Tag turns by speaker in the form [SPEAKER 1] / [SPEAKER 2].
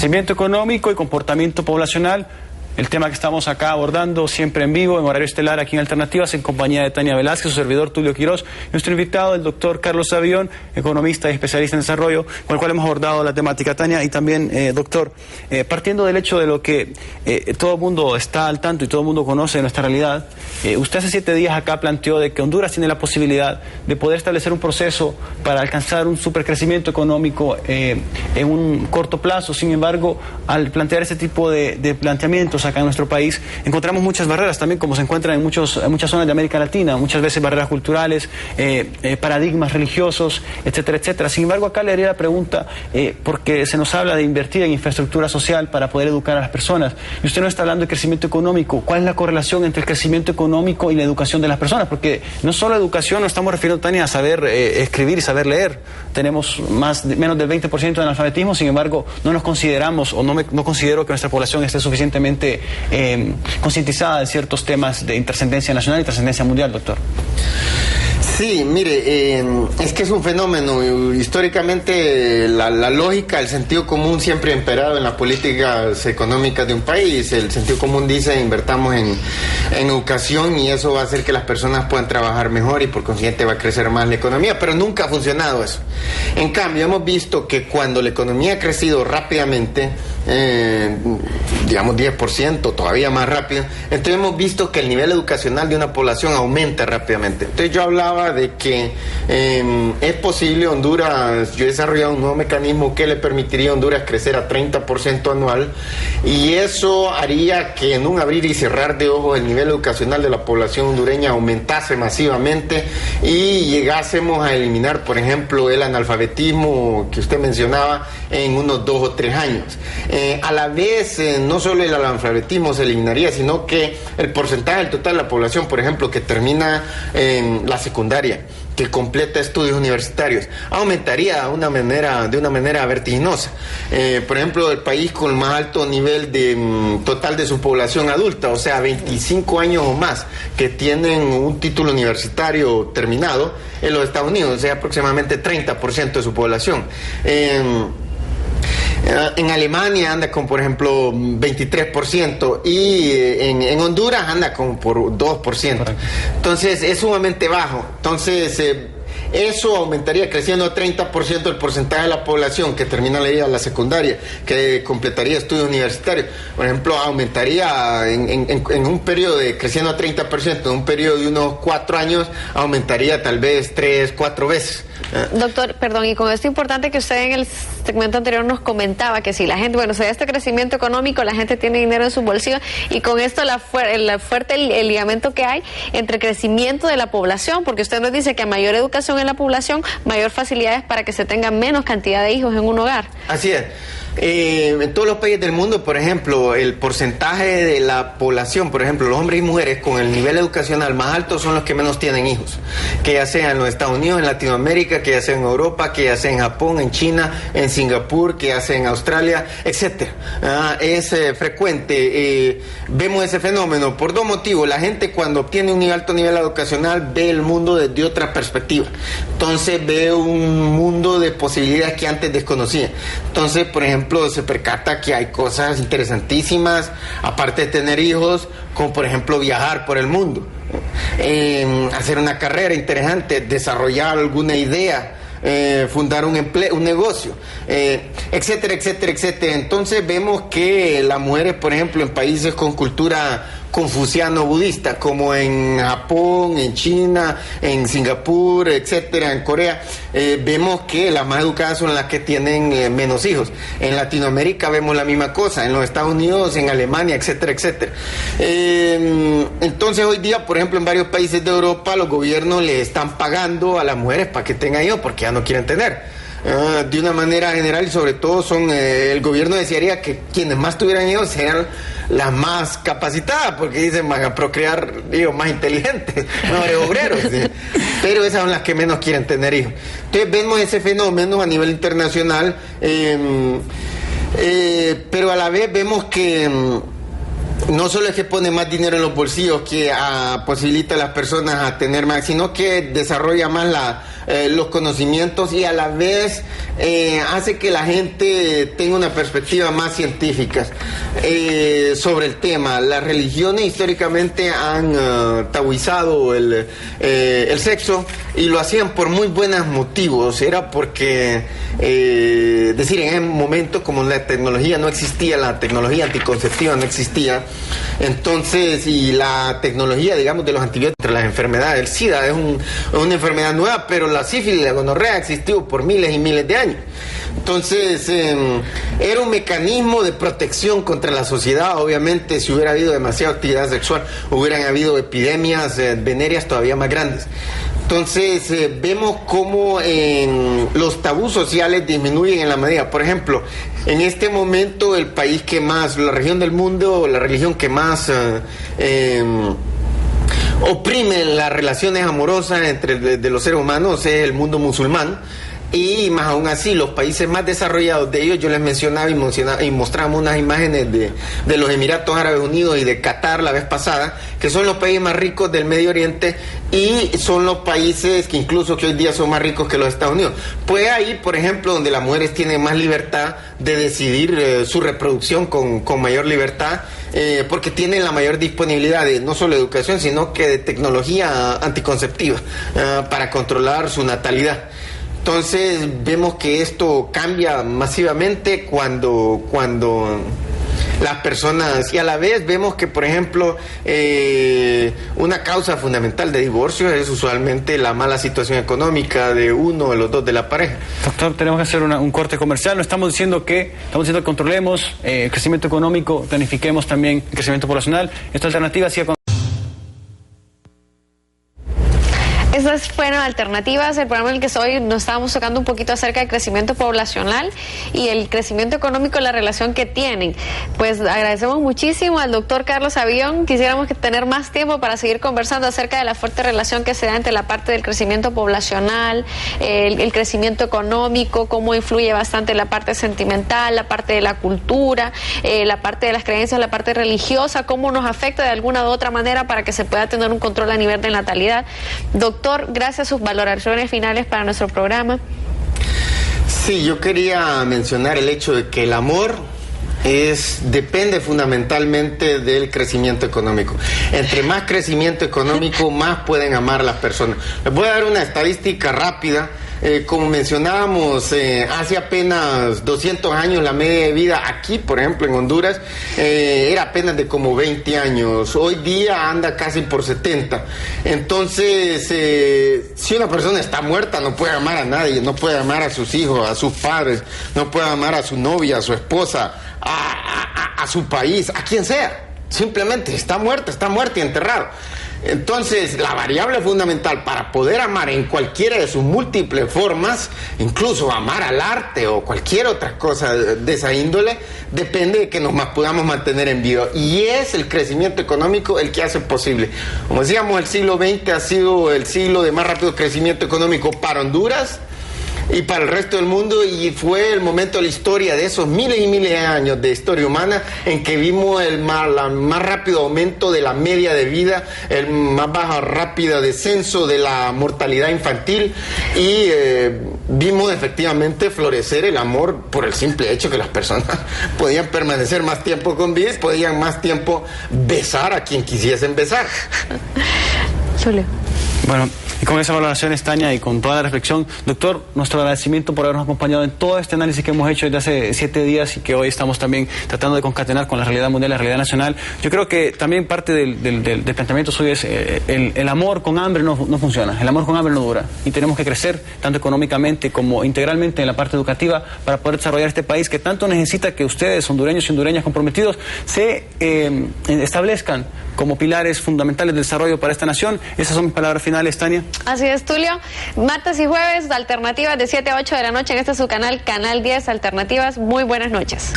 [SPEAKER 1] crecimiento económico y comportamiento poblacional. El tema que estamos acá abordando siempre en vivo, en horario estelar, aquí en Alternativas, en compañía de Tania Velázquez, su servidor Tulio Quirós, nuestro invitado, el doctor Carlos Sabión, economista y especialista en desarrollo, con el cual hemos abordado la temática. Tania, y también, doctor, partiendo del hecho de lo que todo el mundo está al tanto y todo el mundo conoce de nuestra realidad, usted hace 7 días acá planteó de que Honduras tiene la posibilidad de poder establecer un proceso para alcanzar un supercrecimiento económico en un corto plazo. Sin embargo, al plantear ese tipo de planteamientos acá en nuestro país, encontramos muchas barreras también, como se encuentran en muchas zonas de América Latina, muchas veces barreras culturales, paradigmas religiosos, etcétera, etcétera. Sin embargo, acá le haría la pregunta, porque se nos habla de invertir en infraestructura social para poder educar a las personas, y usted no está hablando de crecimiento económico. ¿Cuál es la correlación entre el crecimiento económico y la educación de las personas? Porque no solo educación, no estamos refiriendo, Tania, a saber escribir y saber leer. Tenemos menos del 20% de analfabetismo, sin embargo, no nos consideramos, o no considero que nuestra población esté suficientemente concientizada de ciertos temas de trascendencia nacional y trascendencia mundial, doctor.
[SPEAKER 2] Sí, mire, es que es un fenómeno. Históricamente la lógica, el sentido común siempre ha imperado en las políticas económicas de un país. El sentido común dice: invertamos en educación y eso va a hacer que las personas puedan trabajar mejor y por consiguiente va a crecer más la economía, pero nunca ha funcionado eso. En cambio, hemos visto que cuando la economía ha crecido rápidamente, digamos 10%, todavía más rápido, entonces hemos visto que el nivel educacional de una población aumenta rápidamente. Entonces yo hablaba de que es posible Honduras, yo he desarrollado un nuevo mecanismo que le permitiría a Honduras crecer a 30% anual, y eso haría que en un abrir y cerrar de ojos el nivel educacional de la población hondureña aumentase masivamente y llegásemos a eliminar, por ejemplo, el analfabetismo que usted mencionaba en unos 2 o 3 años. A la vez, no solo el analfabetismo se eliminaría, sino que el porcentaje del total de la población, por ejemplo, que termina en la secundaria, que completa estudios universitarios, aumentaría de una manera vertiginosa. Por ejemplo, el país con el más alto nivel de total de su población adulta, o sea, 25 años o más, que tienen un título universitario terminado, en los Estados Unidos, o sea, aproximadamente 30% de su población. En Alemania anda con, por ejemplo, 23%, y en Honduras anda con por 2%. Entonces es sumamente bajo. Entonces eso aumentaría, creciendo a 30% el porcentaje de la población que termina la secundaria, que completaría estudios universitarios. Por ejemplo, aumentaría en un periodo creciendo a 30%, en un periodo de unos 4 años, aumentaría tal vez 3, 4 veces.
[SPEAKER 3] Doctor, perdón, y con esto importante que usted en el segmento anterior nos comentaba que si la gente, bueno, se da este crecimiento económico, la gente tiene dinero en su bolsillo, y con esto el ligamento que hay entre crecimiento de la población, porque usted nos dice que a mayor educación en la población, mayor facilidades para que se tenga menos cantidad de hijos en un hogar.
[SPEAKER 2] Así es. En todos los países del mundo, por ejemplo, el porcentaje de la población, por ejemplo, los hombres y mujeres con el nivel educacional más alto son los que menos tienen hijos, que ya sea en los Estados Unidos, en Latinoamérica, que ya sea en Europa, que ya sea en Japón, en China, en Singapur, que ya sea en Australia, etcétera. Es frecuente. Vemos ese fenómeno por 2 motivos. La gente, cuando obtiene un alto nivel educacional, ve el mundo desde otra perspectiva. Entonces ve un mundo de posibilidades que antes desconocía. Entonces, por ejemplo, se percata que hay cosas interesantísimas, aparte de tener hijos, como por ejemplo viajar por el mundo, hacer una carrera interesante, desarrollar alguna idea, fundar un negocio, etcétera, etcétera, etcétera. Entonces vemos que las mujeres, por ejemplo, en países con cultura confuciano-budista, como en Japón, en China, en Singapur, etcétera, en Corea, vemos que las más educadas son las que tienen menos hijos. En Latinoamérica vemos la misma cosa, en los Estados Unidos, en Alemania, etcétera, etcétera. Entonces hoy día, por ejemplo, en varios países de Europa, los gobiernos le están pagando a las mujeres para que tengan hijos, porque ya no quieren tener. De una manera general, y sobre todo el gobierno desearía que quienes más tuvieran hijos sean las más capacitadas, porque dicen, van a procrear hijos más inteligentes, mejores obreros, ¿sí? Pero esas son las que menos quieren tener hijos. Entonces vemos ese fenómeno a nivel internacional, pero a la vez vemos que no solo es que pone más dinero en los bolsillos, que posibilita a las personas a tener más, sino que desarrolla más los conocimientos y a la vez hace que la gente tenga una perspectiva más científica sobre el tema. Las religiones históricamente han tabuizado el sexo, y lo hacían por muy buenos motivos. Era porque, decir, en ese momento, como la tecnología no existía, la tecnología anticonceptiva no existía, entonces, y la tecnología, digamos, de los antibióticos entre las enfermedades, el SIDA es una enfermedad nueva, pero la sífilis y la gonorrea ha existido por miles y miles de años. Entonces, era un mecanismo de protección contra la sociedad. Obviamente, si hubiera habido demasiada actividad sexual, hubieran habido epidemias venéreas todavía más grandes. Entonces, vemos cómo los tabús sociales disminuyen en la medida. Por ejemplo, en este momento el país que más, la región del mundo, la religión que más oprime las relaciones amorosas de los seres humanos es el mundo musulmán. Y más aún así, los países más desarrollados de ellos, yo les mencionaba y mostramos unas imágenes de los Emiratos Árabes Unidos y de Qatar la vez pasada, que son los países más ricos del Medio Oriente y son los países que incluso que hoy día son más ricos que los Estados Unidos. Pues ahí, por ejemplo, donde las mujeres tienen más libertad de decidir su reproducción con mayor libertad, porque tienen la mayor disponibilidad de no solo educación, sino que de tecnología anticonceptiva para controlar su natalidad. Entonces vemos que esto cambia masivamente cuando las personas, y a la vez vemos que, por ejemplo, una causa fundamental de divorcio es usualmente la mala situación económica de uno de los dos de la pareja.
[SPEAKER 1] Doctor, tenemos que hacer un corte comercial. No estamos diciendo que controlemos el crecimiento económico, planifiquemos también el crecimiento poblacional. Esta alternativa sigue con...
[SPEAKER 3] Esas fueron Alternativas, el programa en el que hoy nos estábamos tocando un poquito acerca del crecimiento poblacional y el crecimiento económico, la relación que tienen. Pues agradecemos muchísimo al doctor Carlos Avión. Quisiéramos tener más tiempo para seguir conversando acerca de la fuerte relación que se da entre la parte del crecimiento poblacional, el crecimiento económico, cómo influye bastante la parte sentimental, la parte de la cultura, la parte de las creencias, la parte religiosa, cómo nos afecta de alguna u otra manera para que se pueda tener un control a nivel de natalidad. Doctor, gracias a sus valoraciones finales para nuestro programa.
[SPEAKER 2] Sí, yo quería mencionar el hecho de que el amor depende fundamentalmente del crecimiento económico. Entre más crecimiento económico, más pueden amar a las personas. Les voy a dar una estadística rápida. Como mencionábamos, hace apenas 200 años la media de vida aquí, por ejemplo, en Honduras, era apenas de como 20 años. Hoy día anda casi por 70. Entonces, si una persona está muerta, no puede amar a nadie, no puede amar a sus hijos, a sus padres, no puede amar a su novia, a su esposa, a su país, a quien sea. Simplemente está muerta y enterrado. Entonces, la variable fundamental para poder amar en cualquiera de sus múltiples formas, incluso amar al arte o cualquier otra cosa de esa índole, depende de que nos podamos mantener en vida. Y es el crecimiento económico el que hace posible. Como decíamos, el siglo XX ha sido el siglo de más rápido crecimiento económico para Honduras y para el resto del mundo, y fue el momento de la historia de esos miles y miles de años de historia humana en que vimos el más rápido aumento de la media de vida, el más rápido descenso de la mortalidad infantil, y vimos efectivamente florecer el amor por el simple hecho que las personas podían permanecer más tiempo con vida, podían más tiempo besar a quien quisiesen besar.
[SPEAKER 1] Bueno, y con esa valoración, Tania, y con toda la reflexión, doctor, nuestro agradecimiento por habernos acompañado en todo este análisis que hemos hecho desde hace 7 días y que hoy estamos también tratando de concatenar con la realidad mundial, la realidad nacional. Yo creo que también parte del planteamiento suyo es el amor con hambre no funciona, el amor con hambre no dura, y tenemos que crecer tanto económicamente como integralmente en la parte educativa para poder desarrollar este país que tanto necesita que ustedes, hondureños y hondureñas comprometidos, se establezcan como pilares fundamentales del desarrollo para esta nación. Esas son mis palabras finales, Tania.
[SPEAKER 3] Así es, Tulio. Martes y jueves, Alternativas de 7 a 8 de la noche en este su canal, Canal 10 Alternativas. Muy buenas noches.